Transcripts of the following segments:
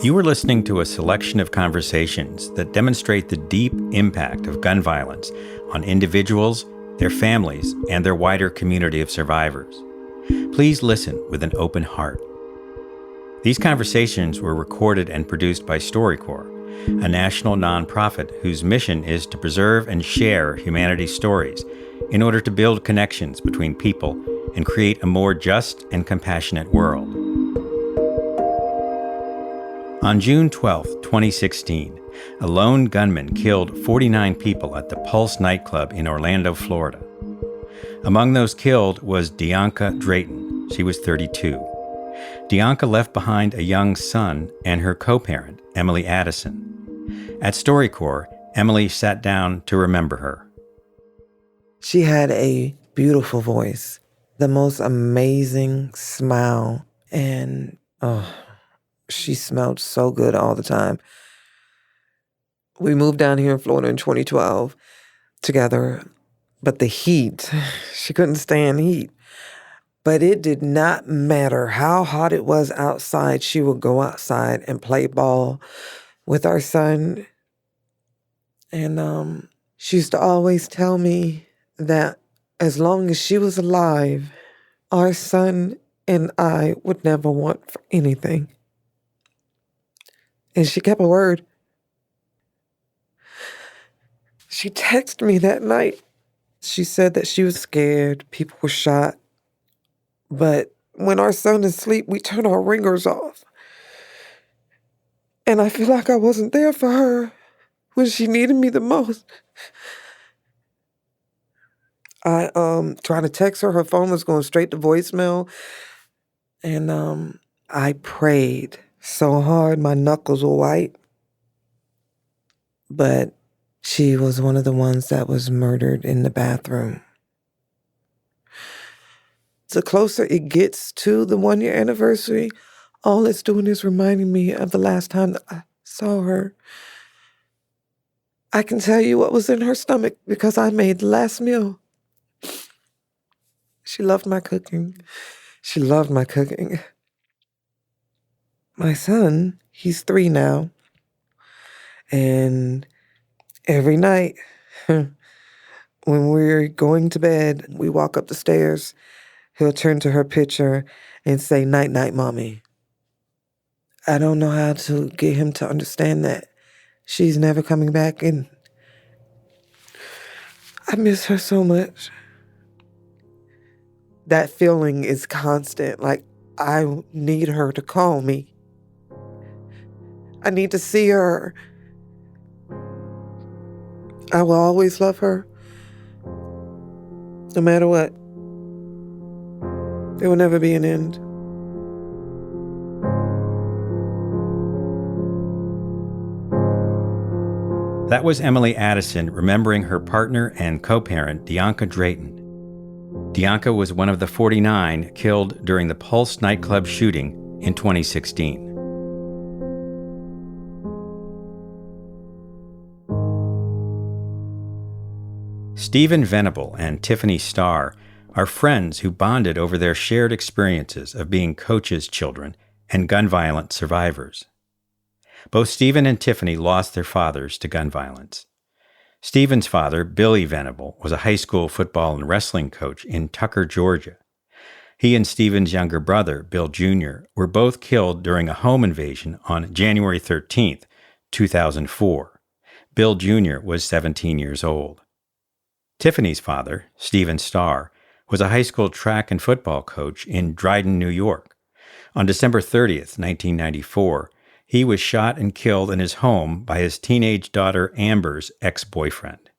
You are listening to a selection of conversations that demonstrate the deep impact of gun violence on individuals, their families, and their wider community of survivors. Please listen with an open heart. These conversations were recorded and produced by StoryCorps, a national nonprofit whose mission is to preserve and share humanity's stories in order to build connections between people and create a more just and compassionate world. On June 12, 2016, a lone gunman killed 49 people at the Pulse nightclub in Orlando, Florida. Among those killed was Deonka Drayton. She was 32. Deonka left behind a young son and her co-parent, Emily Addison. At StoryCorps, Emily sat down to remember her. She had a beautiful voice, the most amazing smile, and she smelled so good all the time. We moved down here in Florida in 2012 together, but the heat, she couldn't stand heat. But it did not matter how hot it was outside. She would go outside and play ball with our son. And she used to always tell me that as long as she was alive, our son and I would never want for anything. And she kept her word. She texted me that night. She said that she was scared, people were shot. But when our son is asleep, we turn our ringers off. And I feel like I wasn't there for her when she needed me the most. I tried to text her. Her phone was going straight to voicemail. And I prayed so hard, my knuckles were white. But she was one of the ones that was murdered in the bathroom. The closer it gets to the 1-year anniversary, all it's doing is reminding me of the last time that I saw her. I can tell you what was in her stomach because I made the last meal. She loved my cooking. She loved my cooking. My son, he's 3 now. And every night, when we're going to bed, we walk up the stairs, he'll turn to her picture and say, "Night, night, Mommy." I don't know how to get him to understand that she's never coming back, and I miss her so much. That feeling is constant. Like, I need her to call me. I need to see her. I will always love her, no matter what. There will never be an end. That was Emily Addison remembering her partner and co-parent, Deonka Drayton. Deonka was one of the 49 killed during the Pulse nightclub shooting in 2016. Stephen Venable and Tiffany Starr are friends who bonded over their shared experiences of being coaches' children and gun violence survivors. Both Stephen and Tiffany lost their fathers to gun violence. Stephen's father, Billy Venable, was a high school football and wrestling coach in Tucker, Georgia. He and Stephen's younger brother, Bill Jr., were both killed during a home invasion on January 13th, 2004. Bill Jr. was 17 years old. Tiffany's father, Stephen Starr, was a high school track and football coach in Dryden, New York. On December 30th, 1994, he was shot and killed in his home by his teenage daughter Amber's ex-boyfriend.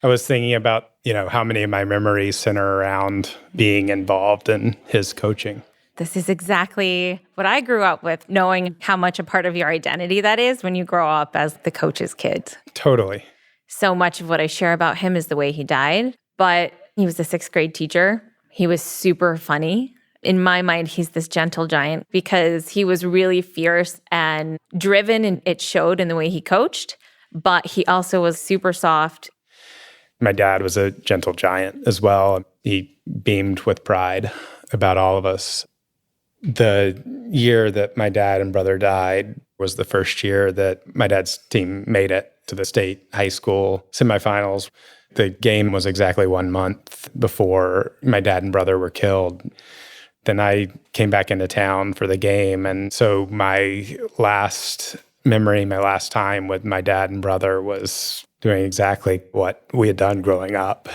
I was thinking about, how many of my memories center around being involved in his coaching. This is exactly what I grew up with, knowing how much a part of your identity that is when you grow up as the coach's kid. Totally. So much of what I share about him is the way he died, but he was a 6th grade teacher. He was super funny. In my mind, he's this gentle giant because he was really fierce and driven, and it showed in the way he coached, but he also was super soft. My dad was a gentle giant as well. He beamed with pride about all of us. The year that my dad and brother died was the first year that my dad's team made it to the state high school semifinals. The game was exactly 1 month before my dad and brother were killed. Then I came back into town for the game. And so my last memory, my last time with my dad and brother was doing exactly what we had done growing up.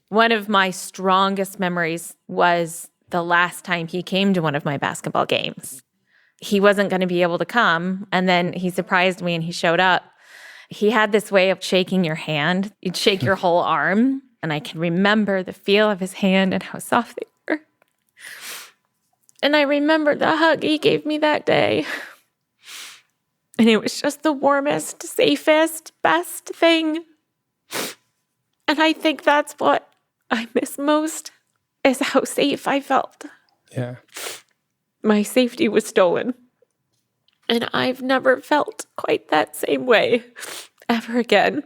One of my strongest memories was the last time he came to one of my basketball games. He wasn't going to be able to come, and then he surprised me and he showed up. He had this way of shaking your hand. You'd shake your whole arm, and I can remember the feel of his hand and how soft they were. And I remember the hug he gave me that day. And it was just the warmest, safest, best thing. And I think that's what I miss most, is how safe I felt. Yeah. My safety was stolen. And I've never felt quite that same way ever again.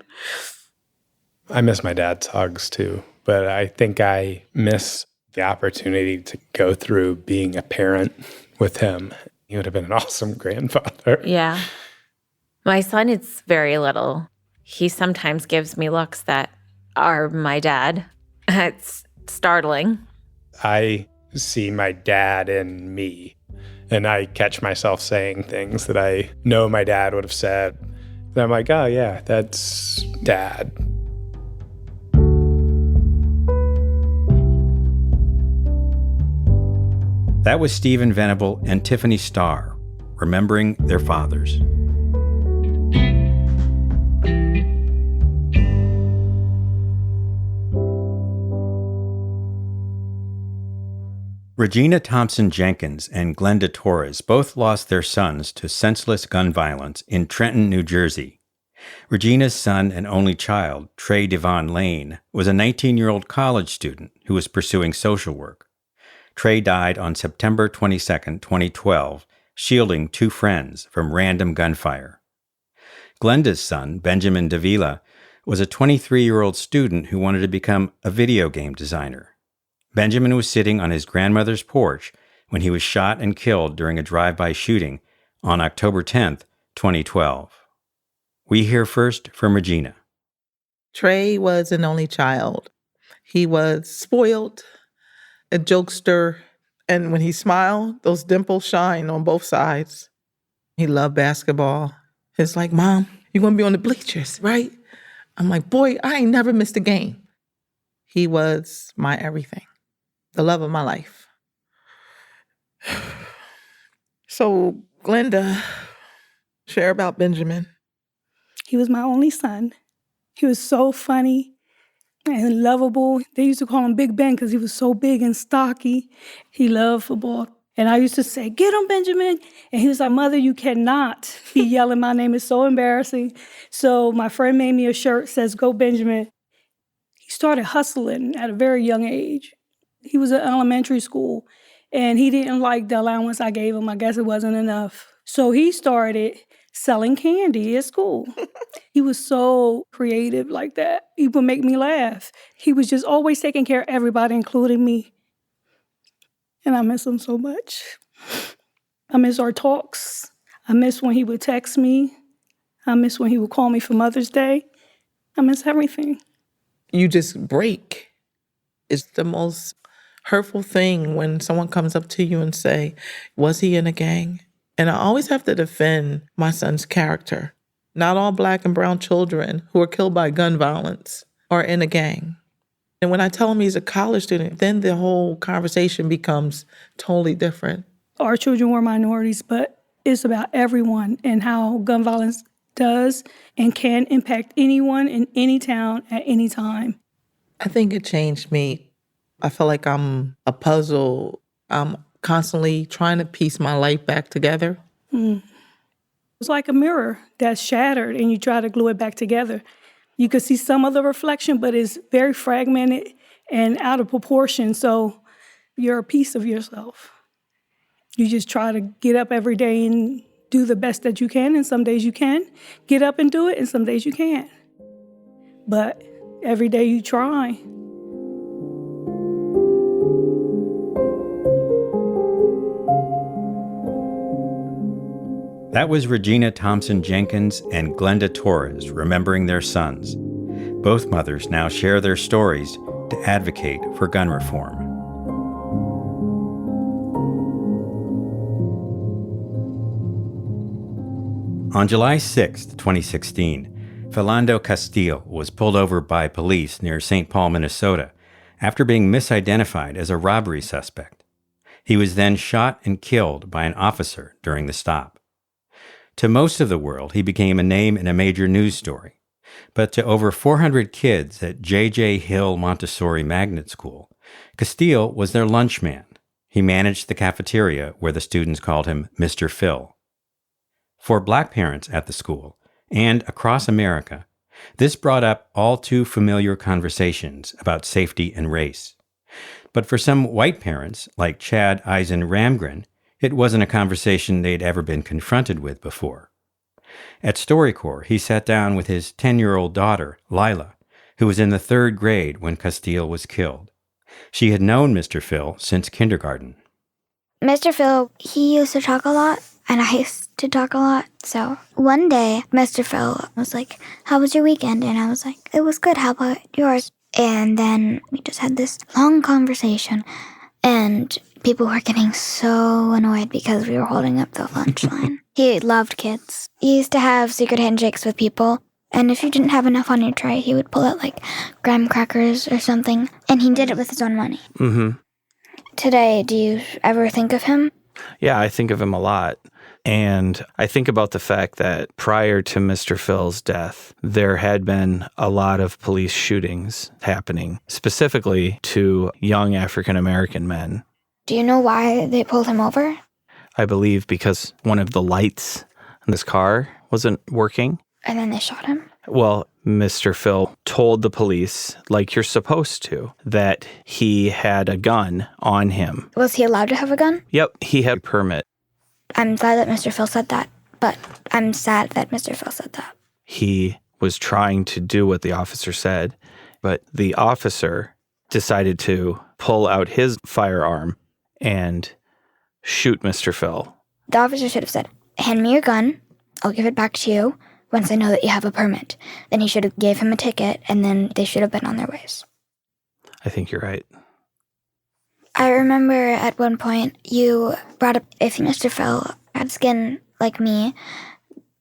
I miss my dad's hugs too, but I think I miss the opportunity to go through being a parent with him. He would have been an awesome grandfather. Yeah. My son is very little. He sometimes gives me looks that are my dad. It's startling. I see my dad in me, and I catch myself saying things that I know my dad would have said. And I'm like, oh yeah, that's Dad. That was Stephen Venable and Tiffany Starr, remembering their fathers. Regina Thompson-Jenkins and Glenda Torres both lost their sons to senseless gun violence in Trenton, New Jersey. Regina's son and only child, Trey Devon Lane, was a 19-year-old college student who was pursuing social work. Trey died on September 22, 2012, shielding two friends from random gunfire. Glenda's son, Benjamin Davila, was a 23-year-old student who wanted to become a video game designer. Benjamin was sitting on his grandmother's porch when he was shot and killed during a drive-by shooting on October 10, 2012. We hear first from Regina. Trey was an only child. He was spoiled, a jokester, and when he smiled, those dimples shine on both sides. He loved basketball. It's like, Mom, you're going to be on the bleachers, right? I'm like, boy, I ain't never missed a game. He was my everything, the love of my life. So, Glenda, share about Benjamin. He was my only son. He was so funny and lovable. They used to call him Big Ben because he was so big and stocky. He loved football. And I used to say, get him, Benjamin. And he was like, Mother, you cannot be yelling my name. It's so embarrassing. So my friend made me a shirt that says, Go Benjamin. He started hustling at a very young age. He was in elementary school, and he didn't like the allowance I gave him. I guess it wasn't enough. So he started selling candy at school. He was so creative like that. He would make me laugh. He was just always taking care of everybody, including me. And I miss him so much. I miss our talks. I miss when he would text me. I miss when he would call me for Mother's Day. I miss everything. You just break. It's the most hurtful thing when someone comes up to you and say, was he in a gang? And I always have to defend my son's character. Not all Black and brown children who are killed by gun violence are in a gang. And when I tell him he's a college student, then the whole conversation becomes totally different. Our children were minorities, but it's about everyone and how gun violence does and can impact anyone in any town at any time. I think it changed me. I feel like I'm a puzzle. I'm constantly trying to piece my life back together. It's like a mirror that's shattered and you try to glue it back together. You can see some of the reflection, but it's very fragmented and out of proportion. So you're a piece of yourself. You just try to get up every day and do the best that you can. And some days you can get up and do it, and some days you can't. But every day you try. That was Regina Thompson-Jenkins and Glenda Torres remembering their sons. Both mothers now share their stories to advocate for gun reform. On July 6, 2016, Philando Castile was pulled over by police near St. Paul, Minnesota, after being misidentified as a robbery suspect. He was then shot and killed by an officer during the stop. To most of the world, he became a name in a major news story. But to over 400 kids at J.J. Hill Montessori Magnet School, Castile was their lunchman. He managed the cafeteria where the students called him Mr. Phil. For Black parents at the school, and across America, this brought up all too familiar conversations about safety and race. But for some white parents, like Chad Eisen-Ramgren, it wasn't a conversation they'd ever been confronted with before. At StoryCorps, he sat down with his 10-year-old daughter, Leila, who was in the 3rd grade when Castile was killed. She had known Mr. Phil since kindergarten. Mr. Phil, he used to talk a lot, and I used to talk a lot. So one day, Mr. Phil was like, "How was your weekend?" And I was like, "It was good. How about yours?" And then we just had this long conversation, and people were getting so annoyed because we were holding up the lunch line. He loved kids. He used to have secret handshakes with people, and if you didn't have enough on your tray, he would pull out like graham crackers or something, and he did it with his own money. Mm-hmm. Today, do you ever think of him? Yeah, I think of him a lot. And I think about the fact that prior to Mr. Phil's death, there had been a lot of police shootings happening, specifically to young African-American men. Do you know why they pulled him over? I believe because one of the lights in this car wasn't working. And then they shot him? Well, Mr. Phil told the police, like you're supposed to, that he had a gun on him. Was he allowed to have a gun? Yep, he had a permit. I'm glad that Mr. Phil said that, but I'm sad that Mr. Phil said that. He was trying to do what the officer said, but the officer decided to pull out his firearm and shoot Mr. Phil. The officer should have said, "Hand me your gun, I'll give it back to you once I know that you have a permit." Then he should have gave him a ticket, and then they should have been on their ways. I think you're right. I remember at one point you brought up if Mr. Phil had skin like me,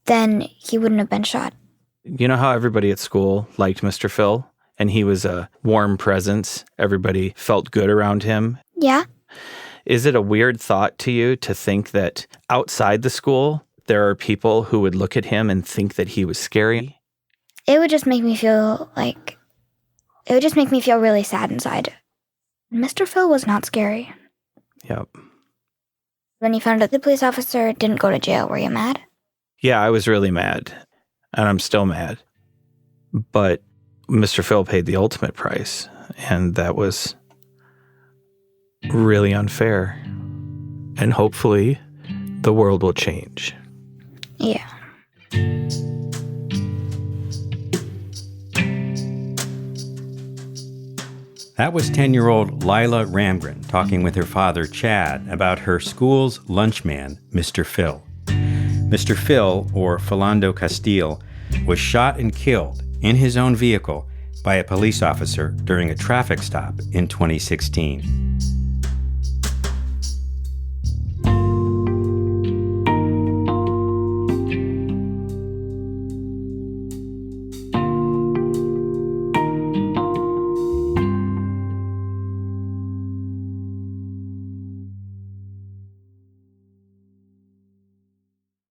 then he wouldn't have been shot. You know how everybody at school liked Mr. Phil? And he was a warm presence. Everybody felt good around him. Yeah? Is it a weird thought to you to think that outside the school, there are people who would look at him and think that he was scary? It would just make me feel really sad inside. Mr. Phil was not scary. Yep. When you found out the police officer didn't go to jail, were you mad? Yeah, I was really mad. And I'm still mad. But Mr. Phil paid the ultimate price. And that was really unfair. And hopefully, the world will change. Yeah. That was 10-year-old Leila Ramgren talking with her father, Chad, about her school's lunchman, Mr. Phil. Mr. Phil, or Philando Castile, was shot and killed in his own vehicle by a police officer during a traffic stop in 2016.